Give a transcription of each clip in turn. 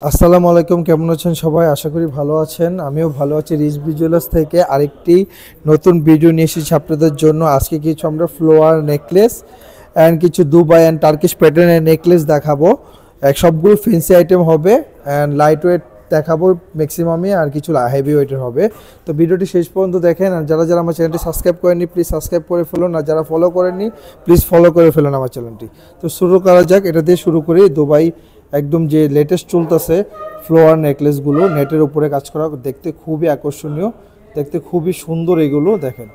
আসসালামু আলাইকুম, কেমন আছেন সবাই? আশা করি ভালো আছেন। আমিও ভালো আছি। রিজভি জুয়েলার্স থেকে আরেকটি নতুন ভিডিও নিয়ে এসেছি আপনাদের জন্য। আজকে কিছু আমরা ফ্লোয়ার নেকলেস অ্যান্ড কিছু দুবাই অ্যান্ড টার্কিশ প্যাটার্নের নেকলেস দেখাবো। সবগুলো ফেন্সি আইটেম হবে অ্যান্ড লাইট ওয়েট দেখাবো ম্যাক্সিমামই, আর কিছু হেভি ওয়েটের হবে। তো ভিডিওটি শেষ পর্যন্ত দেখেন। আর যারা যারা আমার চ্যানেলটি সাবস্ক্রাইব করেননি প্লিজ সাবস্ক্রাইব করে ফেলুন, আর যারা ফলো করেননি প্লিজ ফলো করে ফেলুন আমার চ্যানেলটি। তো শুরু করা যাক, এটা দিয়ে শুরু করি। দুবাই একদম যে লেটেস্ট চলতেছে ফ্লোয়ার নেকলেসগুলো, নেটের উপরে কাজ করা, দেখতে খুবই আকর্ষণীয়, দেখতে খুবই সুন্দর। এগুলো দেখেন,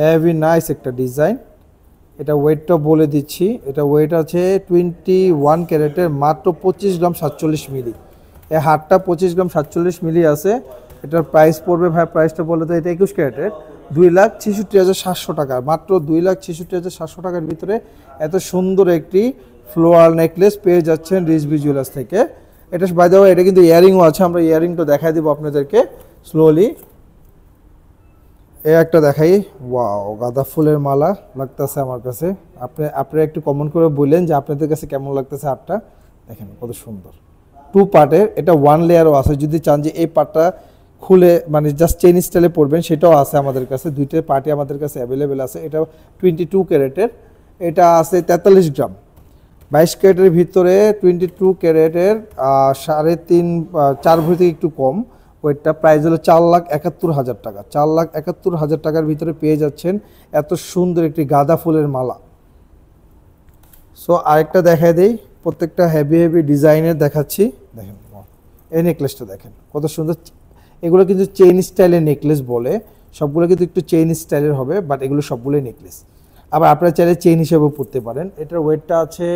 হেভি নাইস একটা ডিজাইন। এটা ওয়েটটা বলে দিচ্ছি, এটা ওয়েট আছে 21 ক্যারেটের, মাত্র 25 গ্রাম 47 মিলি। এই হারটা 25 গ্রাম 47 মিলি আছে। এটার প্রাইস পড়বে, ভাই প্রাইসটা বলে তো, এটা 21 ক্যারেটের 2,66,700 টাকা, মাত্র 2,66,700 টাকার ভিতরে এত সুন্দর একটি ফ্লোয়ার নেকলেস পেয়ে যাচ্ছেন রিজভি জুয়েলার্স থেকে। এটা বাই দ্য ওয়ে, এটা কিন্তু ইয়ারিংও আছে, আমরা ইয়ারিংটা দেখাই দেবো আপনাদেরকে স্লোলি। একটা দেখাই, ওয়াও, গাঁদা ফুলের মালা লাগতেছে আমার কাছে। আপনারা একটু কমেন্ট করে বললেন যে আপনাদের কাছে কেমন লাগতেছে হারটা। দেখেন কত সুন্দর, 2 পার্টের। এটা 1 লেয়ারও আছে, যদি চান যে এই পার্টটা খুলে মানে জাস্ট চেইন স্টাইলে পরবেন সেটাও আছে আমাদের কাছে। 2টা পার্টি আমাদের কাছে অ্যাভেলেবেল আছে। এটা 22 ক্যারেটের, এটা আছে 43 গ্রাম। 22 ক্যারেটের ভিতরে 22 ক্যারেটের 3.5-4 ভরি থেকে একটু কম ওয়েটটা। প্রাইস হলো 4,71,000 টাকা। 4,71,000 টাকার ভিতরে পেয়ে যাচ্ছেন এত সুন্দর একটি গাঁদা ফুলের মালা। সো আরেকটা দেখাই দেই, প্রত্যেকটা হেভি হেভি ডিজাইনের দেখাচ্ছি। দেখেন এই নেকলেসটা দেখেন কত সুন্দর। এগুলো কিন্তু চেইন স্টাইলের নেকলেস বলে, সবগুলো কিন্তু একটু চেইন স্টাইলের হবে, বাট এগুলো সবগুলোই নেকলেস। আবার আপনারা চাইলে চেইন হিসেবেও পরতে পারেন। এটার ওয়েটটা আছে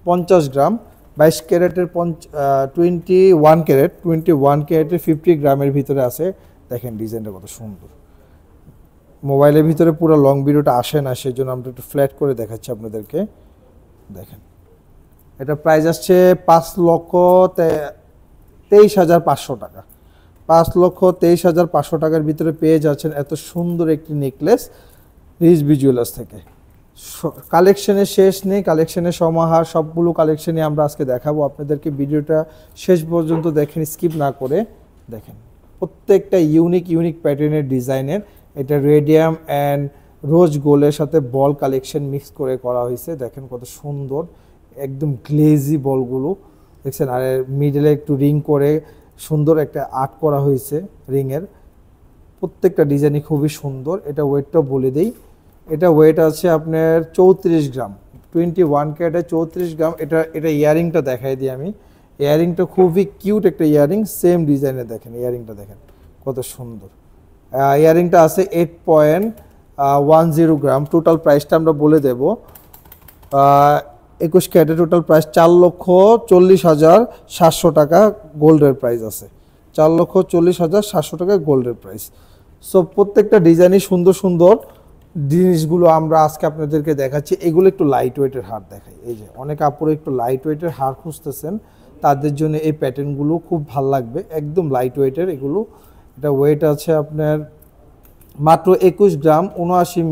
50 গ্রাম। 22 ক্যারেটের 21 ক্যারেট, 21 ক্যারেটের 50 গ্রামের ভিতরে আছে। দেখেন ডিজাইনটা কত সুন্দর। মোবাইলের ভিতরে পুরো লং ভিডিওটা আসে না, সেই জন্য আমরা একটু ফ্ল্যাট করে দেখাচ্ছি আপনাদেরকে। দেখেন এটা প্রাইস আসছে 5,23,500 টাকা। 5,23,500 টাকার ভিতরে পেয়ে যাচ্ছেন এত সুন্দর একটি নেকলেস রিজভি জুয়েলার্স থেকে। কালেকশনের শেষ নেই, কালেকশনের সমাহার, সবগুলো কালেকশনই আমরা আজকে দেখাবো আপনাদেরকে। ভিডিওটা শেষ পর্যন্ত দেখেন, স্কিপ না করে দেখেন। প্রত্যেকটা ইউনিক প্যাটার্নের ডিজাইনের। এটা রেডিয়াম অ্যান্ড রোজ গোল্ডের সাথে বল কালেকশন মিক্স করে করা হয়েছে। দেখেন কত সুন্দর, একদম গ্লেজি বলগুলো দেখছেন। আর মিডলে একটু রিং করে সুন্দর একটা আর্ট করা হয়েছে রিংয়ের। প্রত্যেকটা ডিজাইনই খুবই সুন্দর। এটা ওয়েটটা বলে দেই, এটা ওয়েট আছে আপনার 34 গ্রাম। 21 ক্যারেটে 34 গ্রাম। এটা ইয়ারিংটা দেখাই দিই আমি। ইয়ারিংটা খুবই কিউট একটা ইয়ারিং, সেম ডিজাইনে দেখেন। ইয়ারিংটা দেখেন কত সুন্দর। ইয়ারিংটা আছে 8.10 গ্রাম। টোটাল প্রাইসটা আমরা বলে দেব। 21 ক্যারেটের টোটাল প্রাইস 4,40,700 টাকা গোল্ডের প্রাইস আছে। 4,40,700 টাকা গোল্ডের প্রাইস। সো প্রত্যেকটা ডিজাইনই সুন্দর সুন্দর জিনিসগুলো আমরা আজকে আপনাদেরকে দেখাচ্ছি। এগুলো একটু লাইট ওয়েটের হার দেখাই। এই যে অনেক আপুরে একটু লাইট ওয়েটের হার খুঁজতেছেন, তাদের জন্য এই প্যাটার্নগুলো খুব ভাল লাগবে, একদম লাইট ওয়েটের এগুলো। এটা ওয়েট আছে আপনার মাত্র 21 গ্রাম 79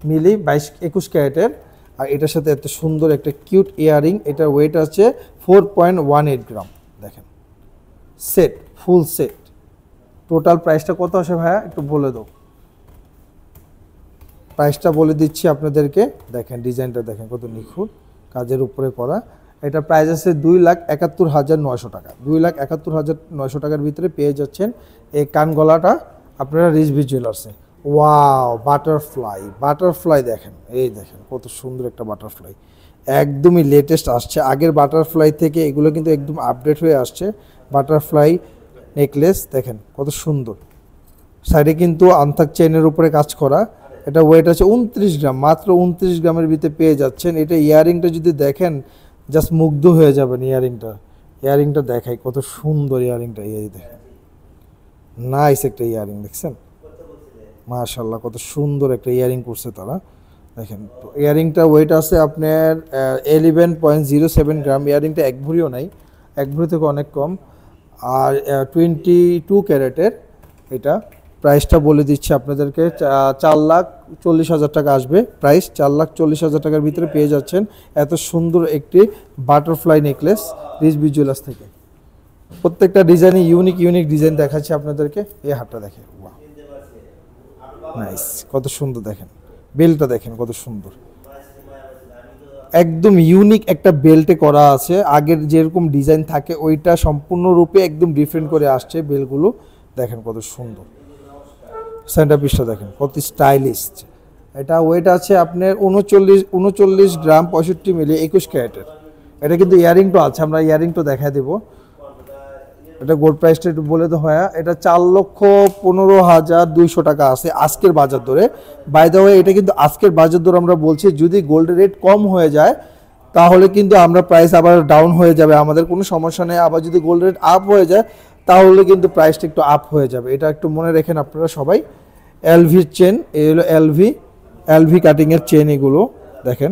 মিলি, 21 ক্যারেটের। আর এটার সাথে এত সুন্দর একটা কিউট ইয়ারিং। এটার ওয়েট আছে 4.18 গ্রাম। দেখেন সেট, ফুল সেট। টোটাল প্রাইসটা কত আসে ভাইয়া একটু বলে দাও। প্রাইসটা বলে দিচ্ছি আপনাদেরকে। দেখেন ডিজাইনটা দেখেন কত নিখুঁত কাজের উপরে করা। এটা প্রাইস আছে 2,71,900 টাকা। 2,71,900 টাকার ভিতরে পেয়ে যাচ্ছেন এই কানগলাটা আপনারা রিজভি জুয়েলার্সে। ওয়াও, বাটারফ্লাই দেখেন, এই দেখেন কত সুন্দর একটা বাটারফ্লাই, একদমই লেটেস্ট আসছে। আগের বাটারফ্লাই থেকে এগুলো কিন্তু একদম আপডেট হয়ে আসছে। বাটারফ্লাই নেকলেস দেখেন কত সুন্দর। সাইডে কিন্তু আনথাক চেইনের উপরে কাজ করা। এটা ওয়েট আছে 29 গ্রাম, মাত্র 29 গ্রামের ভিতরে পেয়ে যাচ্ছেন। এটা ইয়ারিংটা যদি দেখেন জাস্ট মুগ্ধ হয়ে যাবেন। ইয়ারিংটা দেখাই কত সুন্দর ইয়ারিংটা। এই দেখেন নাইস একটা ইয়ারিং, দেখছেন মাশাআল্লাহ কত সুন্দর একটা ইয়ারিং করছে তারা। দেখেন ইয়ারিংটা ওয়েট আছে আপনার 11.07 গ্রাম। ইয়ারিংটা এক ভরিও নাই, এক ভরি থেকে অনেক কম। আর 22 ক্যারেটের এটা। প্রাইসটা বলে দিচ্ছি আপনাদেরকে, 4,40,000 টাকা আসবে প্রাইস। 4,40,000 টাকার ভিতরে পেয়ে যাচ্ছেন এত সুন্দর একটি বাটারফ্লাই নেকলেস রিজভি জুয়েলার্স থেকে। প্রত্যেকটা ডিজাইনে ইউনিক ইউনিক ডিজাইন দেখাচ্ছি আপনাদেরকে। এই হারটা দেখেন, ওয়াও নাইস, কত সুন্দর দেখেন, বেলটা দেখেন কত সুন্দর, একদম ইউনিক একটা বেল্টে করা আছে। আগের যেরকম ডিজাইন থাকে ওইটা সম্পূর্ণরূপে একদম ডিফারেন্ট করে আসছে বেলগুলো, দেখেন কত সুন্দর। সেন্টার পিসটা দেখেন কত স্টাইলিশ। এটা ওয়েট আছে আপনার 39 গ্রাম 65 মিলি 21 ক্যারেটের। এটা কিন্তু ইয়ারিংটা আছে, আমরা ইয়ারিংটা দেখাই দেবো। এটা গোল্ড প্রাইসটা একটু বলে তো হয়, এটা 4,15,200 টাকা আছে আজকের বাজার দরে। বাই দ্য ওয়ে এটা কিন্তু আজকের বাজার দরে আমরা বলছি, যদি গোল্ডের রেট কম হয়ে যায় তাহলে কিন্তু আমরা প্রাইস আবার ডাউন হয়ে যাবে, আমাদের কোনো সমস্যা নেই। আবার যদি গোল্ড রেট আপ হয়ে যায় তাহলে কিন্তু প্রাইসটা একটু আপ হয়ে যাবে, এটা একটু মনে রাখেন আপনারা সবাই। এলভির চেন, এই হলো এলভি কাটিংয়ের চেন, এগুলো দেখেন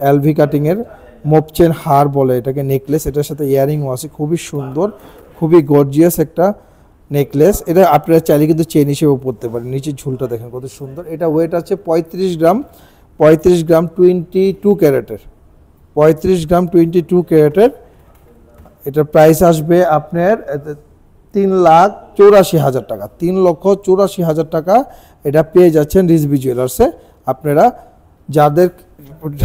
এলভি কাটিংয়ের মোপ চেন, হার বলে এটাকে, নেকলেস, এটার সাথে ইয়ারিংও আছে, খুবই সুন্দর, খুবই গর্জিয়াস একটা নেকলেস। এটা আপনারা চাইলে কিন্তু চেন হিসেবেও পরতে পারেন। নিচের ঝুলটা দেখেন কত সুন্দর। এটা ওয়েট আছে 35 গ্রাম 22 ক্যারেটের, 35 গ্রাম 22 ক্যারেটের। এটার প্রাইস আসবে আপনার 3,84,000 টাকা, 3,84,000 টাকা। এটা পেয়ে যাচ্ছেন রিজভি জুয়েলার্সে। আপনারা যাদের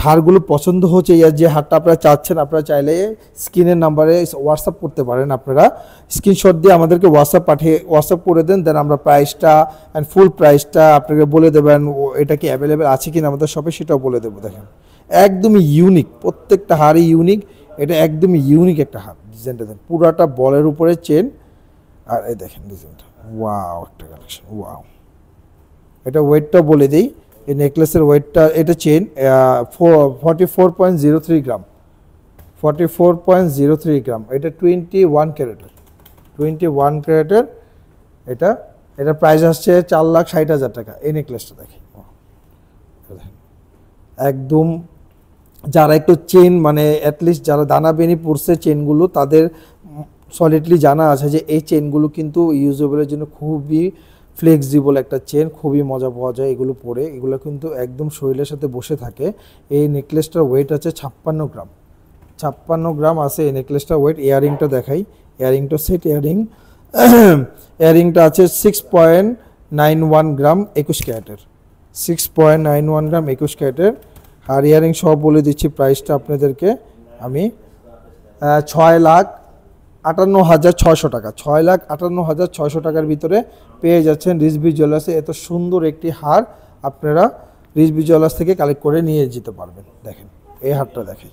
হারগুলো পছন্দ হচ্ছে, যে হারটা আপনারা চাচ্ছেন, আপনারা চাইলে স্ক্রিনের নাম্বারে হোয়াটসঅ্যাপ করতে পারেন। আপনারা স্ক্রিনশট দিয়ে আমাদেরকে হোয়াটসঅ্যাপ করে দেন, দেন আমরা প্রাইসটা অ্যান্ড ফুল প্রাইসটা আপনাকে বলে দেবেন। এটা কি অ্যাভেলেবেল আছে কিনা আমাদের শপে সেটাও বলে দেবো। দেখেন একদমই ইউনিক, প্রত্যেকটা হারই ইউনিক। এটা একদমই ইউনিক একটা হার, ডিজাইনটা দেখেন, পুরাটা বলের উপরে চেন। আর এই দেখেন ডিজাইনটা, ওয়াও একটা কালেকশন, ওয়াও। এটা ওয়েটটা বলে দিই, এই নেকলেসের ওয়েটটা, এটা চেন 44.03 গ্রাম, 44.03 গ্রাম। এটা 21 ক্যারেটের, 21 ক্যারেটের। এটা প্রাইস আসছে 4,60,000 টাকা। এই নেকলেসটা দেখেন, একদম যারা একটু চেন মানে অ্যাটলিস্ট যারা দানা বেনি পড়ছে চেনগুলো, তাদের সলিডলি জানা আছে যে এই চেনগুলো কিন্তু ইউজেবলের জন্য খুবই ফ্লেক্সিবল একটা চেন, খুবই মজা পাওয়া যায় এগুলো পরে। এগুলো কিন্তু একদম শরীরের সাথে বসে থাকে। এই নেকলেসটার ওয়েট আছে 56 গ্রাম, 56 গ্রাম আছে এই নেকলেসটার ওয়েট। ইয়ারিংটা দেখাই, ইয়ারিংটা সেট ইয়ারিং, ইয়ারিংটা আছে 6.91 গ্রাম 21 ক্যারেটের, 6.91 গ্রাম 21 ক্যারেটের। আর ইয়ারিং সব বলে দিচ্ছি প্রাইসটা আপনাদেরকে আমি, 6,58,600 টাকা, 6,58,600 টাকার ভিতরে পেয়ে যাচ্ছেন রিজভি জুয়েলার্সে। এত সুন্দর একটি হার আপনারা রিজভি জুয়েলার্স থেকে কালেক্ট করে নিয়ে যেতে পারবেন। দেখেন এই হারটা দেখেন,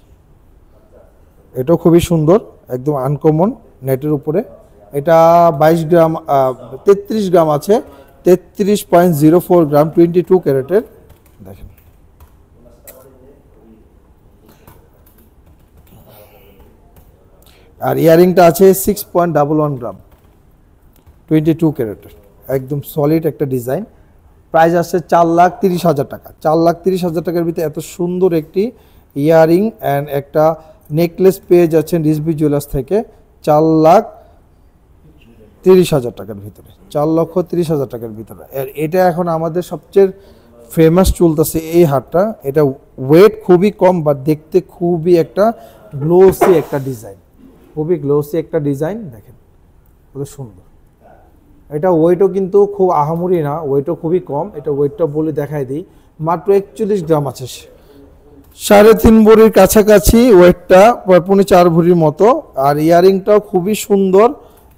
এটাও খুবই সুন্দর, একদম আনকমন নেটের উপরে। এটা 22 গ্রাম 33 গ্রাম আছে, 33.04 গ্রাম 22 ক্যারেটের। দেখেন আর ইয়ারিংটা আছে 6.11 গ্রাম 22 ক্যারেটের, একদম সলিড একটা ডিজাইন। প্রাইস আসছে 4,30,000 টাকা, 4,30,000 টাকার ভিতরে এত সুন্দর একটি ইয়ারিং অ্যান্ড একটা নেকলেস পেয়ে যাচ্ছেন রিজভি জুয়েলার্স থেকে 4,30,000 টাকার ভিতরে, 4,30,000 টাকার ভিতরে। আর এটা এখন আমাদের সবচেয়ে ফেমাস চলতেছে এই হারটা। এটা ওয়েট খুবই কম, বা দেখতে খুবই একটা গ্লোসি একটা ডিজাইন, খুবই গ্লোসি একটা ডিজাইন। দেখেন কত সুন্দর। এটা ওয়েটও কিন্তু খুব আহামরি না, ওয়েটও খুবই কম। এটা ওয়েটটা বলে দেখাই দিই, মাত্র 41 গ্রাম আছে, 3.5 ভরির কাছাকাছি ওয়েটটা, 4.5 ভরির মতো। আর ইয়ারিংটাও খুবই সুন্দর।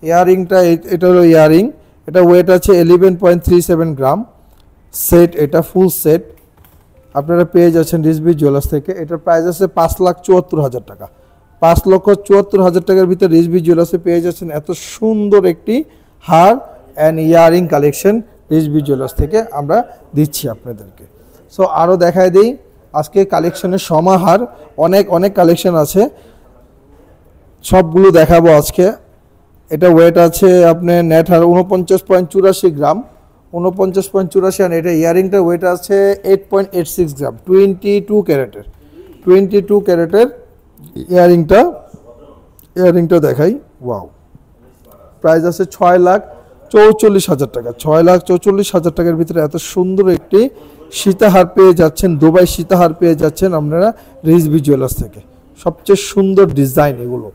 ইয়ারিংটা এটা হলো ইয়ারিং, এটা ওয়েট আছে 11.37 গ্রাম সেট, এটা ফুল সেট আপনারা পেয়ে যাচ্ছেন রিজভি জুয়েলার্স থেকে। এটার প্রাইস আছে 5,74,000 টাকা, 5,74,000 টাকার ভিতরে রিজভি জুয়েলার্সে পেয়ে যাচ্ছেন এত সুন্দর একটি her and earring collection Rizvi jewellers থেকে আমরা দিচ্ছি আপনাদেরকে। সো আরও দেখায় দিই আজকে কালেকশনের সমাহার, অনেক কালেকশন আছে, সবগুলো দেখাবো আজকে। এটা ওয়েট আছে আপনার নেট হার 49.84 গ্রাম, 49.84। আর এটা ইয়ারিংটার ওয়েট আছে 8.86 গ্রাম 22 ক্যারেটের, 22 ক্যারেটের ইয়ারিংটা দেখাই, ওয়াও। প্রাইস আছে 6,44,000 টাকা, 6,44,000 টাকার ভিতরে এত সুন্দর একটি সীতাহার পেয়ে যাচ্ছেন, দুবাই সীতাহার পেয়ে যাচ্ছেন আপনারা রিজভি জুয়েলার্স থেকে। সবচেয়ে সুন্দর ডিজাইন এগুলো,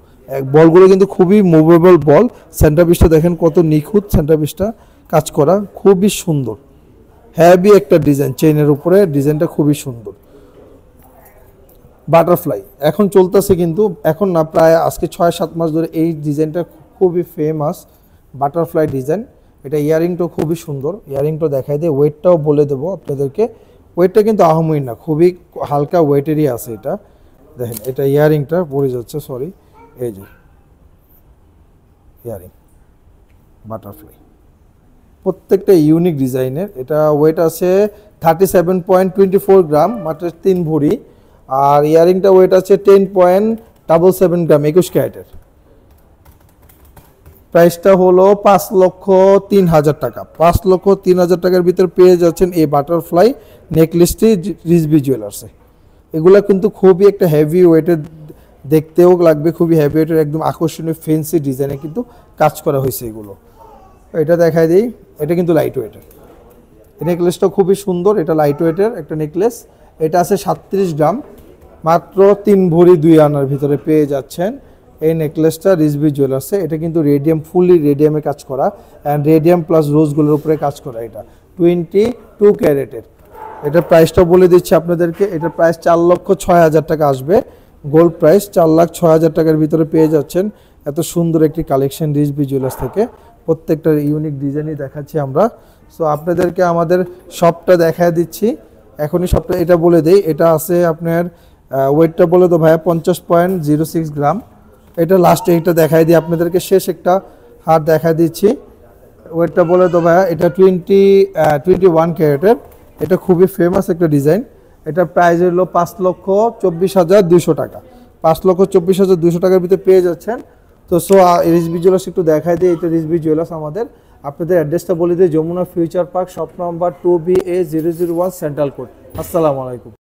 বলগুলো কিন্তু খুবই মুভেবল বল। সেন্টার পিসটা দেখেন কত নিখুঁত, সেন্টার পিসটা কাজ করা খুবই সুন্দর, হ্যাভি একটা ডিজাইন, চেইনের উপরে ডিজাইনটা খুবই সুন্দর। বাটারফ্লাই এখন চলতেছে, কিন্তু এখন না, প্রায় আজকে 6-7 মাস ধরে এই ডিজাইনটা খুবই ফেমাস, বাটারফ্লাই ডিজাইন। এটা ইয়ারিংটাও খুবই সুন্দর, ইয়ারিংটা দেখাই দিয়ে ওয়েটটাও বলে দেবো আপনাদেরকে। ওয়েটটা কিন্তু আহমই না, খুবই হালকা ওয়েটেরই আছে এটা। দেখেন এটা ইয়ারিংটা পড়ে যাচ্ছে, সরি, এই যে ইয়ারিং বাটারফ্লাই, প্রত্যেকটা ইউনিক ডিজাইনের। এটা ওয়েট আছে 37.24 গ্রাম, মাত্র 3 ভরি। আর ইয়ারিংটা ওয়েট আছে 10.77 গ্রাম, 21 ক্যারেটের। প্রাইসটা হলো 5,03,000 টাকা। 5,03,000 টাকার ভিতরে পেয়ে যাচ্ছেন এই বাটারফ্লাই নেকলেসটি রিজভি জুয়েলার্সে। এগুলো কিন্তু খুবই একটা হেভি ওয়েটের, দেখতেও লাগবে খুবই হেভি ওয়েটের, একদম আকর্ষণীয় ফেন্সি ডিজাইনে কিন্তু কাজ করা হয়েছে এগুলো। এটা দেখাই দিই, এটা কিন্তু লাইট ওয়েটের। এই নেকলেসটা খুবই সুন্দর, এটা লাইট ওয়েটের একটা নেকলেস। এটা আছে 37 গ্রাম, মাত্র 3 ভরি 2 আনার ভিতরে পেয়ে যাচ্ছেন এই নেকলেসটা রিজভি জুয়েলার্সে। এটা কিন্তু রেডিয়াম, ফুললি রেডিয়ামে কাজ করা, অ্যান্ড রেডিয়াম প্লাস রোজগুলোর উপরে কাজ করা। এটা 22 ক্যারেটের। এটার প্রাইসটা বলে দিচ্ছি আপনাদেরকে, এটার প্রাইস 4,06,000 টাকা আসবে। গোল্ড প্রাইস 4,06,000 টাকার ভিতরে পেয়ে যাচ্ছেন এত সুন্দর একটি কালেকশন রিজভি জুয়েলার্স থেকে। প্রত্যেকটা ইউনিক ডিজাইনই দেখাচ্ছি আমরা। সো আপনাদেরকে আমাদের শপটা দেখায় দিচ্ছি এখনই, শপটা এটা বলে দেই। এটা আছে আপনার ওয়েটটা বলে তো ভাইয়া 50.06 গ্রাম। এটা লাস্টে এটা দেখাই দিই আপনাদেরকে, শেষ একটা হার দেখাই দিচ্ছি। ওয়েটটা বলে তো ভাইয়া এটা 21 ক্যারেটের। এটা খুবই ফেমাস একটা ডিজাইন। এটা প্রাইস হলো 5,24,200 টাকা। 5,24,200 টাকার ভিতরে পেয়ে যাচ্ছেন। তো রিজভি জুয়েলার্স একটু দেখাই দিই, এটা রিজভি জুয়েলার্স আমাদের। আপনাদের অ্যাড্রেসটা বলে দিই, Jamuna future park, shop number 2BA001, central court. আসসালামু আলাইকুম।